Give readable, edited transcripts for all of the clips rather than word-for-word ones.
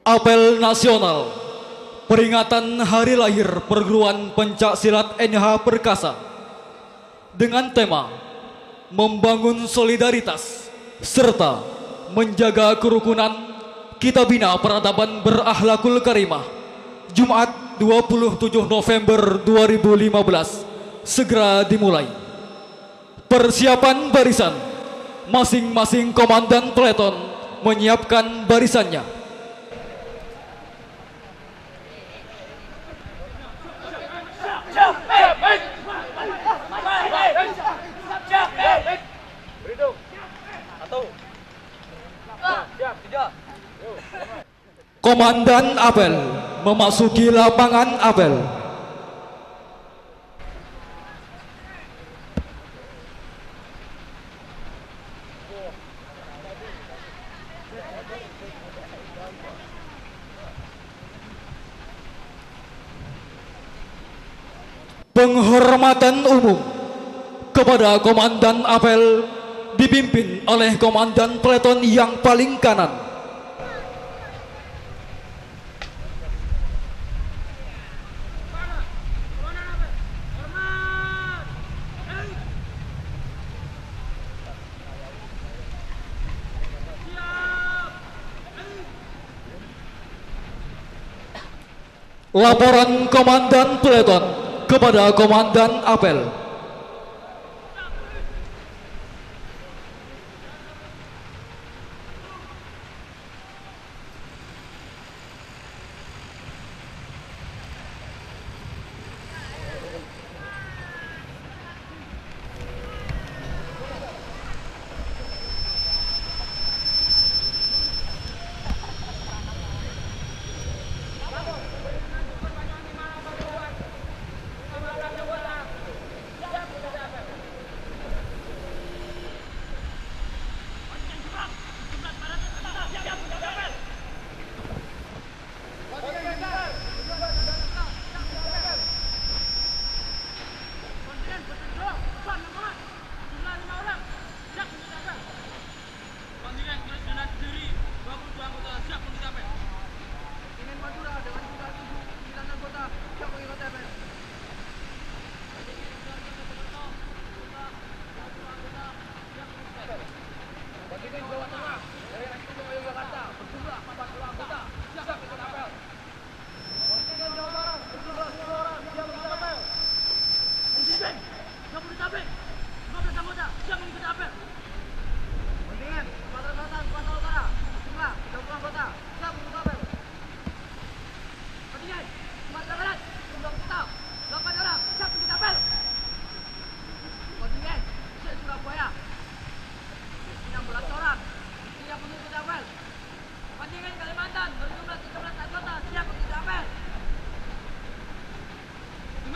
Apel Nasional peringatan hari lahir Perguruan Pencak Silat NH Perkasa dengan tema membangun solidaritas serta menjaga kerukunan, kita bina peradaban berakhlakul karimah. Jumat 27 November 2015 segera dimulai. Persiapan barisan, masing-masing komandan peleton menyiapkan barisannya. Komandan apel memasuki lapangan apel. Penghormatan umum kepada komandan apel dipimpin oleh komandan peleton yang paling kanan. Laporan komandan peleton kepada komandan apel.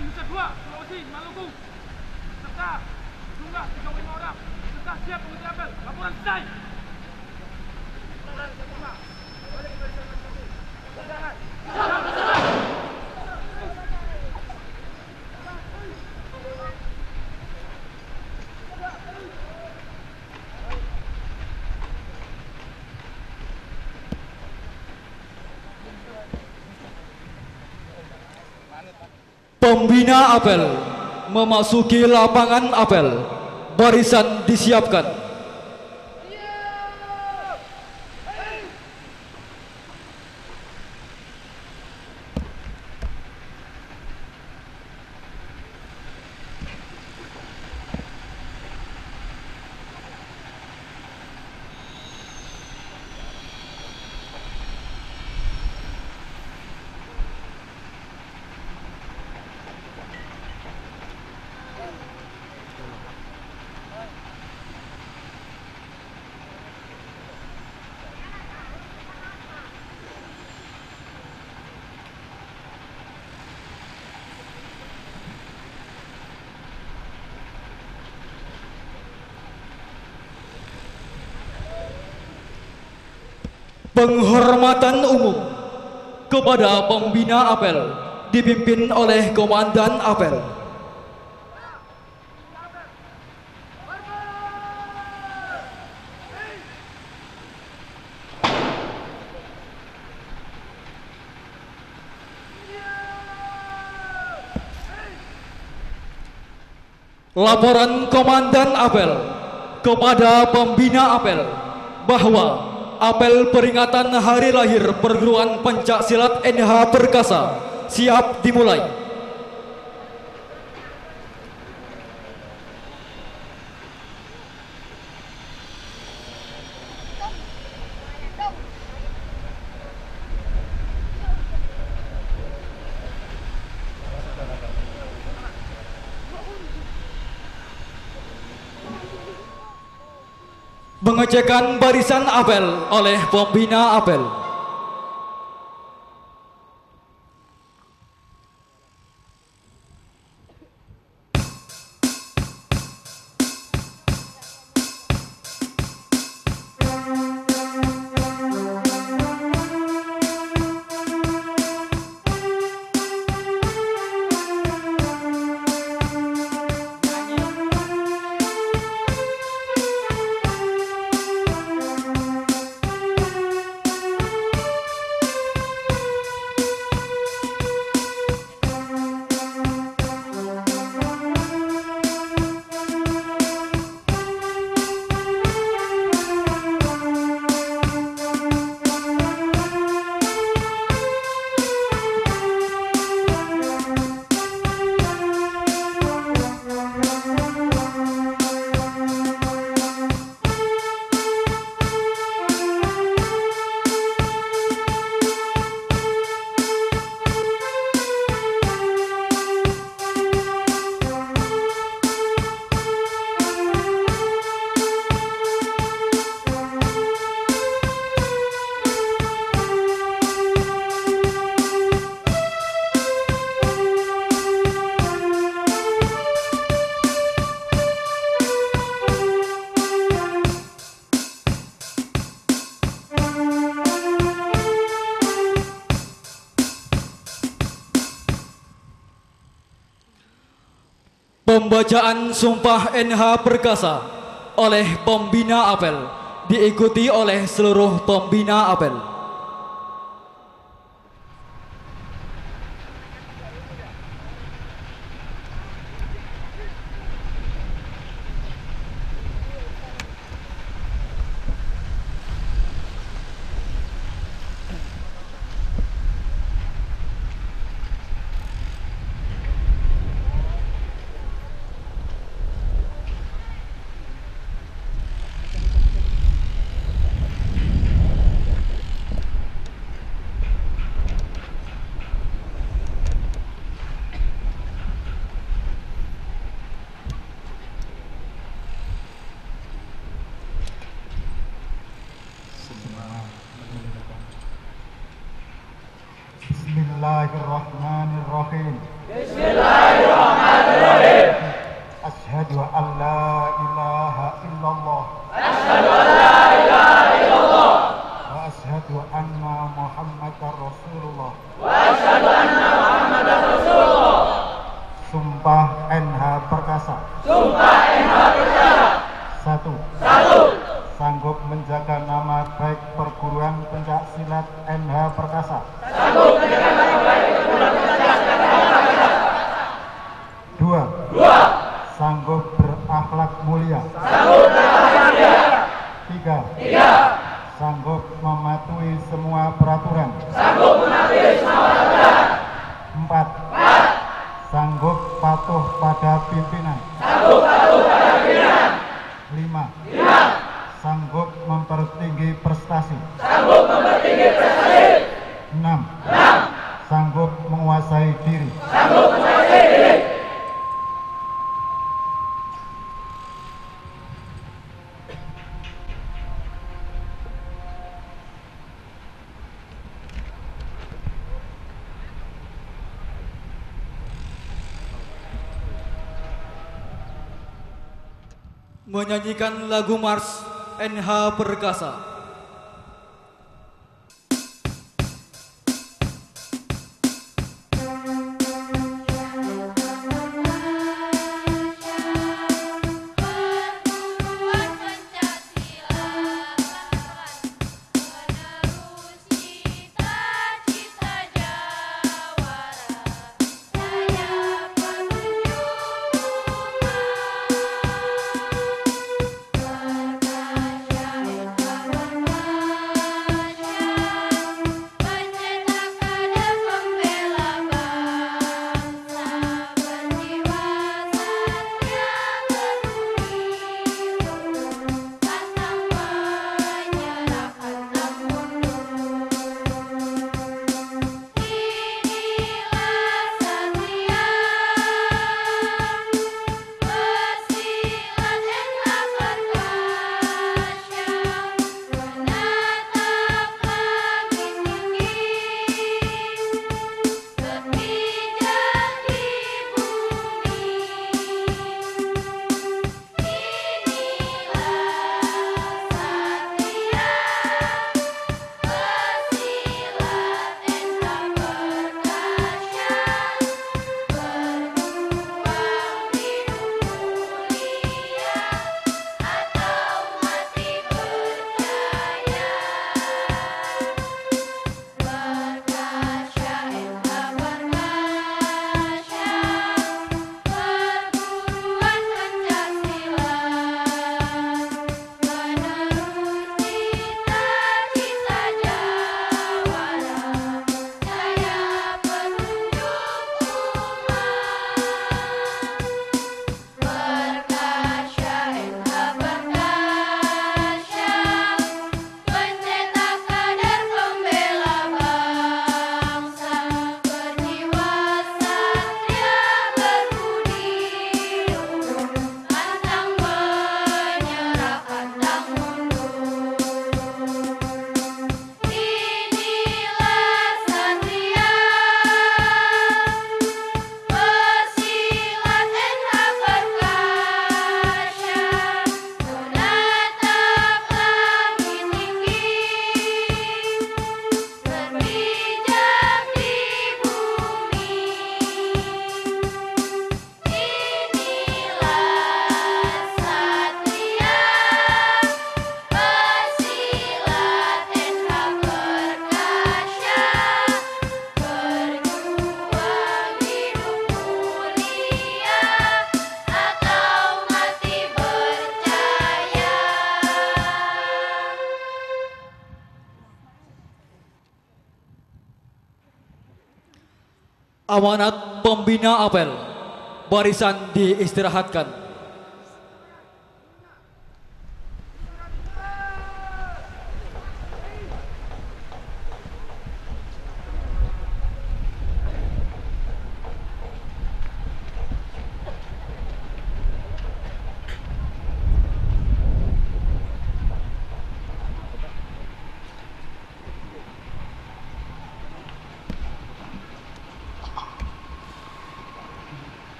Nusa Dua, Sulawesi, Maluku, serta jumlah 35 orang, serta siap mengikuti apel. Laporan selesai. Pembina apel memasuki lapangan apel. Barisan disiapkan. Penghormatan umum kepada pembina apel dipimpin oleh komandan apel. Laporan Komandan Apel kepada pembina apel bahwa apel peringatan hari lahir perguruan pencak silat NH Perkasa siap dimulai. Pengecekan barisan apel oleh pembina apel. Pembacaan Sumpah NH Perkasa oleh pembina apel diikuti oleh seluruh pembina apel. Bismillahirrahmanirrahim. Bismillahirrahmanirrahim. Asyhadu an la ilaha illallah. Asyhadu an la ilaha illallah. Wa asyhadu anna Muhammadar Rasulullah. Wa asyhadu anna Muhammadar Rasulullah. Sumpah NH Perkasa. Sumpah NH Perkasa. 1. Sanggup menjaga nama baik perguruan pencak silat NH Perkasa. Sanggup menjaga nama baik perguruan pencak silat NH Perkasa. 2. Sanggup berakhlak mulia. Sanggup berakhlak mulia. 3. Sanggup mematuhi semua peraturan. Sanggup mematuhi semua peraturan. 4. Sanggup patuh pada pimpinan. Sanggup patuh pada pimpinan. 5. Sanggup mempertinggi prestasi. Sanggup mempertinggi prestasi. 6. Sanggup menguasai diri. Sanggup menguasai diri. Menyanyikan lagu Mars NH Perkasa. Amanat pembina apel, barisan diistirahatkan.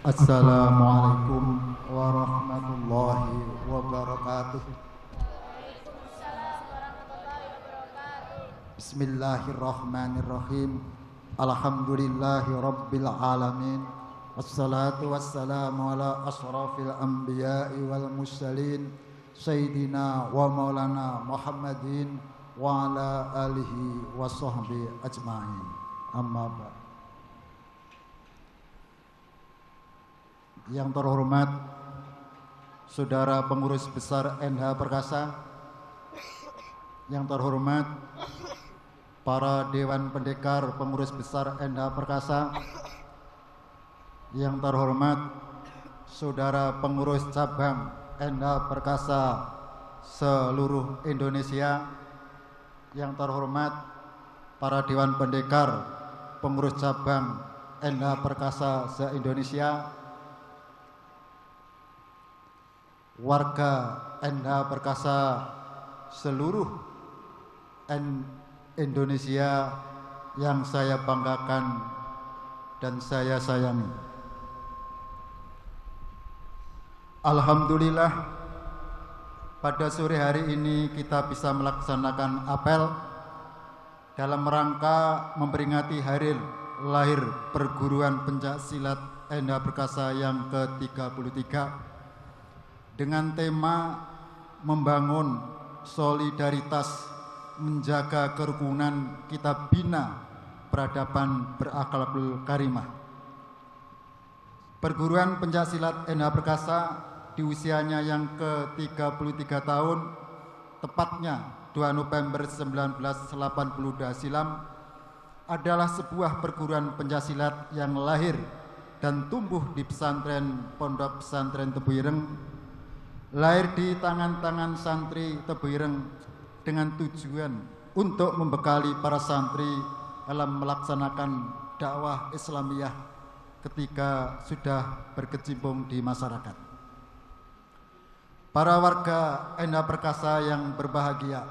Assalamualaikum warahmatullahi wabarakatuh. Bismillahirrahmanirrahim. Alhamdulillahi rabbil alamin. Wassalatu wassalamu ala asrafil anbiya'i wal mursalin Sayyidina wa maulana Muhammadin wa ala alihi wa sahbihi ajma'in. Amma ba'd. Yang terhormat Saudara Pengurus Besar NH Perkasa, yang terhormat para Dewan Pendekar Pengurus Besar NH Perkasa, yang terhormat Saudara Pengurus Cabang NH Perkasa seluruh Indonesia, yang terhormat para Dewan Pendekar Pengurus Cabang NH Perkasa se-Indonesia, warga NH Perkasa seluruh Indonesia yang saya banggakan dan saya sayangi. Alhamdulillah, pada sore hari ini kita bisa melaksanakan apel dalam rangka memperingati hari lahir Perguruan Pencaksilat NH Perkasa yang ke-33 dengan tema membangun solidaritas, menjaga kerukunan, kita bina peradaban berakhlakul karimah. Perguruan Pencaksilat NH Perkasa di usianya yang ke-33 tahun, tepatnya 2 November 1982 silam, adalah sebuah perguruan pencaksilat yang lahir dan tumbuh di pesantren Pondok Pesantren Tebu Ireng, lahir di tangan-tangan santri Tebu Ireng dengan tujuan untuk membekali para santri dalam melaksanakan dakwah Islamiyah ketika sudah berkecimpung di masyarakat. Para warga NH Perkasa yang berbahagia,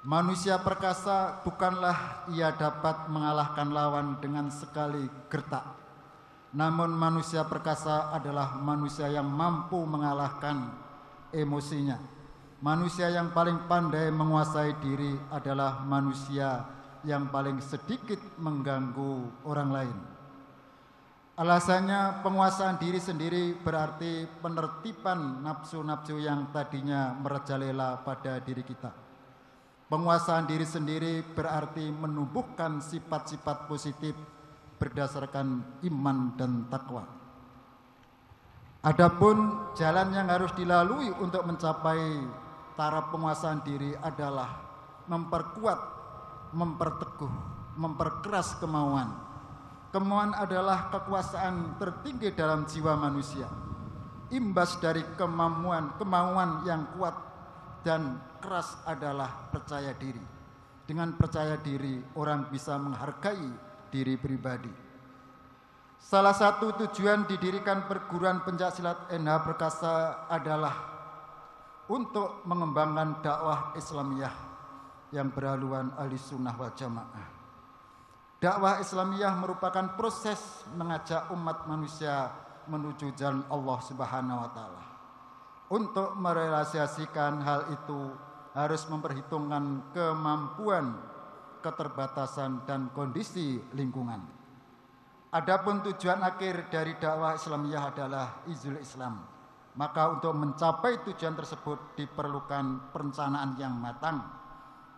manusia perkasa bukanlah ia dapat mengalahkan lawan dengan sekali gertak. Namun manusia perkasa adalah manusia yang mampu mengalahkan emosinya. Manusia yang paling pandai menguasai diri adalah manusia yang paling sedikit mengganggu orang lain. Alasannya, penguasaan diri sendiri berarti penertiban nafsu-nafsu yang tadinya merajalela pada diri kita. Penguasaan diri sendiri berarti menumbuhkan sifat-sifat positif berdasarkan iman dan takwa. Adapun jalan yang harus dilalui untuk mencapai taraf penguasaan diri adalah memperkuat, memperteguh, memperkeras kemauan. Kemauan adalah kekuasaan tertinggi dalam jiwa manusia. Imbas dari kemauan yang kuat dan keras adalah percaya diri. Dengan percaya diri, orang bisa menghargai diri pribadi. Salah satu tujuan didirikan Perguruan Pencaksilat NH Perkasa adalah untuk mengembangkan dakwah Islamiyah yang berhaluan Ahlussunnah wal Jamaah. Dakwah Islamiyah merupakan proses mengajak umat manusia menuju jalan Allah Subhanahu wa taala. Untuk merealisasikan hal itu harus memperhitungkan kemampuan, keterbatasan dan kondisi lingkungan. Adapun tujuan akhir dari dakwah Islamiyah adalah izul Islam. Maka untuk mencapai tujuan tersebut diperlukan perencanaan yang matang,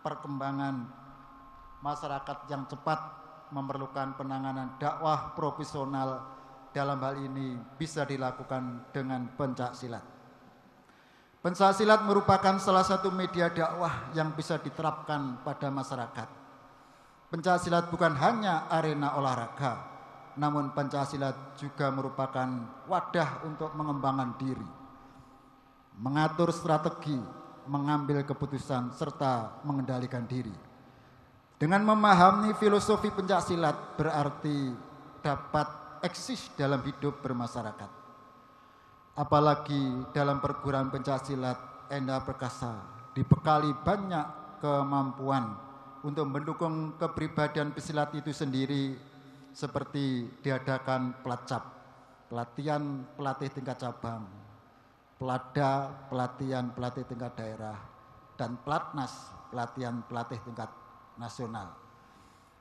perkembangan masyarakat yang cepat, memerlukan penanganan dakwah profesional. Dalam hal ini bisa dilakukan dengan pencaksilat. Pencaksilat merupakan salah satu media dakwah yang bisa diterapkan pada masyarakat. Pencaksilat bukan hanya arena olahraga, namun pencaksilat juga merupakan wadah untuk mengembangkan diri, mengatur strategi, mengambil keputusan, serta mengendalikan diri. Dengan memahami filosofi pencaksilat berarti dapat eksis dalam hidup bermasyarakat. Apalagi dalam perguruan pencaksilat Enda Perkasa dibekali banyak kemampuan untuk mendukung kepribadian pesilat itu sendiri, seperti diadakan pelacap, pelatihan pelatih tingkat cabang, pelada pelatihan pelatih tingkat daerah, dan pelatnas pelatihan pelatih tingkat nasional.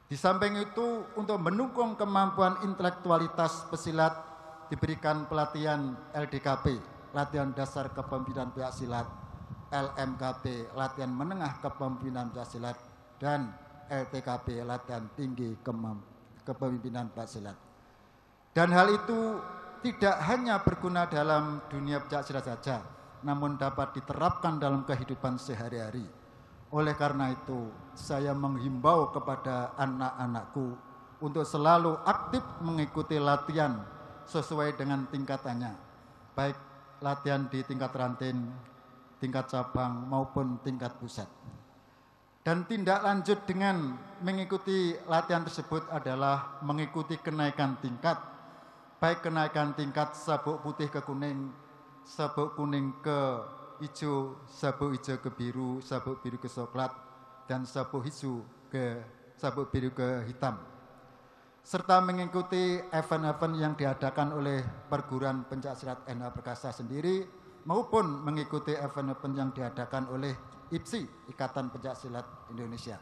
Di samping itu, untuk mendukung kemampuan intelektualitas pesilat diberikan pelatihan LDKP, latihan dasar kepemimpinan pencaksilat, LMKP, latihan menengah kepemimpinan pencaksilat, dan LTKP, latihan tinggi kepemimpinan pencaksilat. Dan hal itu tidak hanya berguna dalam dunia pencaksilat saja, namun dapat diterapkan dalam kehidupan sehari-hari. Oleh karena itu, saya menghimbau kepada anak-anakku untuk selalu aktif mengikuti latihan sesuai dengan tingkatannya, baik latihan di tingkat ranting, tingkat cabang maupun tingkat pusat. Dan tindak lanjut dengan mengikuti latihan tersebut adalah mengikuti kenaikan tingkat, baik kenaikan tingkat sabuk putih ke kuning, sabuk kuning ke hijau, sabuk hijau ke biru, sabuk biru ke coklat, dan sabuk hijau ke sabuk biru ke hitam, serta mengikuti event-event yang diadakan oleh perguruan pencaksilat Enda Perkasa sendiri, maupun mengikuti event-event yang diadakan oleh IPSI, Ikatan Pencaksilat Indonesia.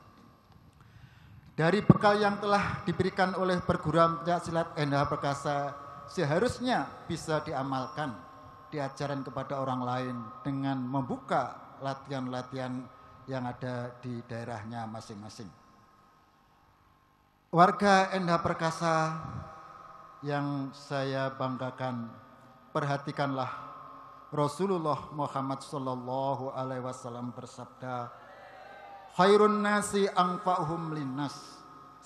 Dari bekal yang telah diberikan oleh perguruan pencaksilat Enda Perkasa, seharusnya bisa diamalkan, diajarkan kepada orang lain dengan membuka latihan-latihan yang ada di daerahnya masing-masing. Warga Enda Perkasa yang saya banggakan, perhatikanlah Rasulullah Muhammad sallallahu alaihi wasallam bersabda, khairun nasi anfa'uhum linnas.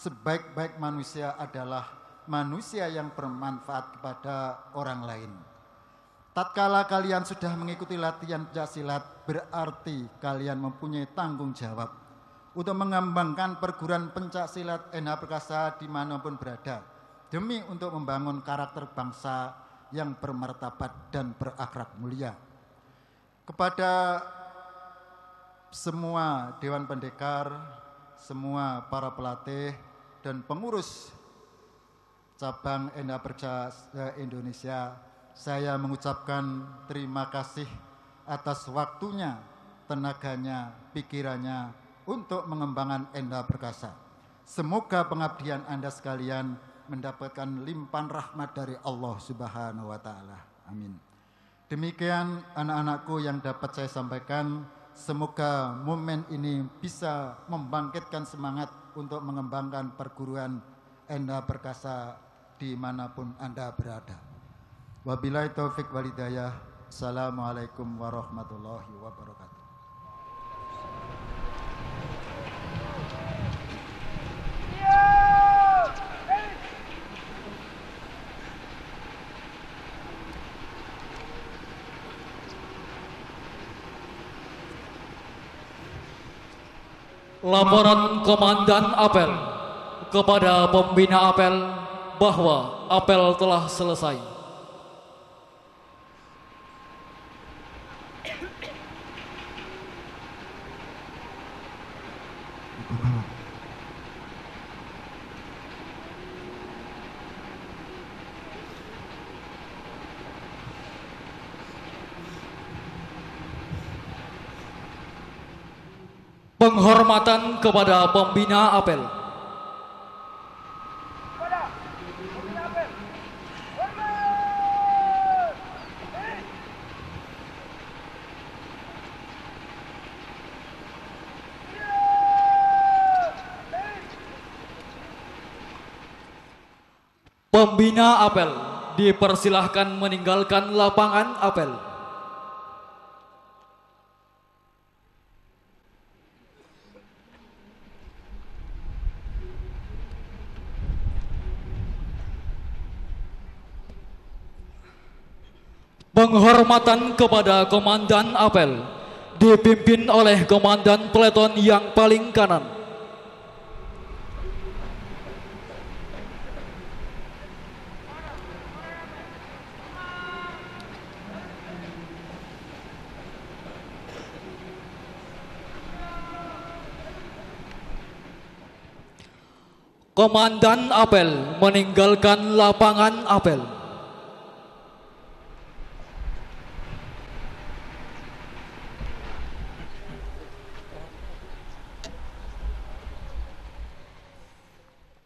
Sebaik-baik manusia adalah manusia yang bermanfaat kepada orang lain. Tatkala kalian sudah mengikuti latihan pencaksilat, berarti kalian mempunyai tanggung jawab untuk mengembangkan perguruan pencaksilat Enda Perkasa dimanapun berada, demi untuk membangun karakter bangsa yang bermartabat dan berakhlak mulia. Kepada semua Dewan Pendekar, semua para pelatih dan pengurus cabang Enda Perkasa Indonesia, saya mengucapkan terima kasih atas waktunya, tenaganya, pikirannya untuk mengembangkan Enda Perkasa. Semoga pengabdian Anda sekalian mendapatkan limpahan rahmat dari Allah Subhanahu wa taala. Amin. Demikian anak-anakku yang dapat saya sampaikan. Semoga momen ini bisa membangkitkan semangat untuk mengembangkan perguruan Enda Perkasa dimanapun Anda berada. Wabillahi taufik wal hidayah. Assalamualaikum warahmatullahi wabarakatuh. Laporan Komandan Apel kepada pembina apel bahwa apel telah selesai. Penghormatan kepada pembina apel. Pembina apel dipersilahkan meninggalkan lapangan apel. Penghormatan kepada Komandan Apel dipimpin oleh Komandan Peleton yang paling kanan. Komandan Apel meninggalkan lapangan apel.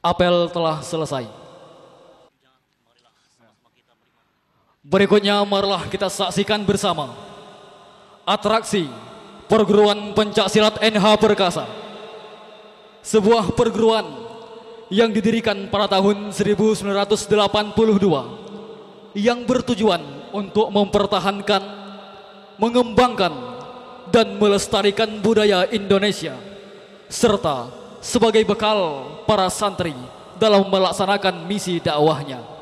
Apel telah selesai. Berikutnya marilah kita saksikan bersama atraksi Perguruan Pencaksilat NH Perkasa. Sebuah perguruan yang didirikan pada tahun 1982 yang bertujuan untuk mempertahankan, mengembangkan, dan melestarikan budaya Indonesia serta sebagai bekal para santri dalam melaksanakan misi dakwahnya.